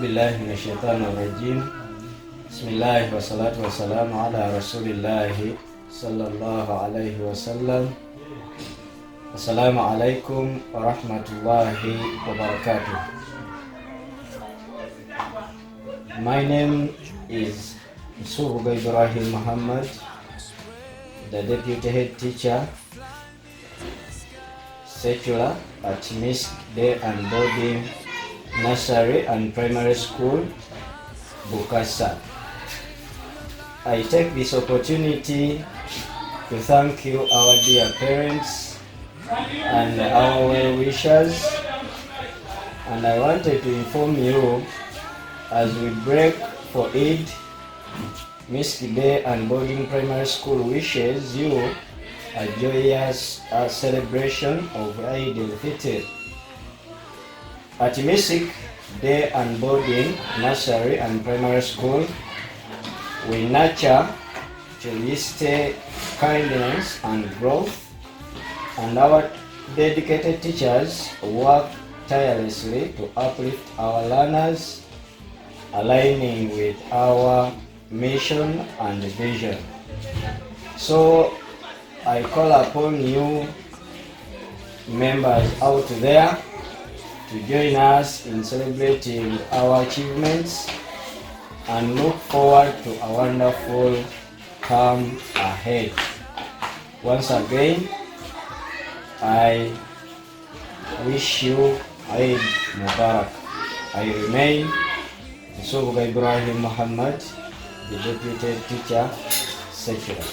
billahi minash-shaytanir rajim. Bismillah wa salatu wa salamu ala rasulillahi sallallahu alayhi wa sallam. Assalamu alaikum wa rahmatullahi wa barakatuh. My name is Subuga Ibrahim Muhammad, the Deputy Head Teacher, Secular at Misk Day and Boarding Nursery and Primary School, Bukasa. I take this opportunity to thank you, our dear parents and our well-wishers, and I wanted to inform you as we break for Eid, Misk Day and Boarding Primary School wishes you a joyous celebration of Eid al-Fitr. At Misk Day and Boarding Nursery and Primary School, we nurture altruistic kindness and growth, and our dedicated teachers work tirelessly to uplift our learners, aligning with our mission and vision. So I call upon you members out there to join us in celebrating our achievements and look forward to a wonderful term ahead. Once again, I wish you Eid Mubarak. I remain Subuga Ibrahim Muhammad, the Deputy Teacher, Secular.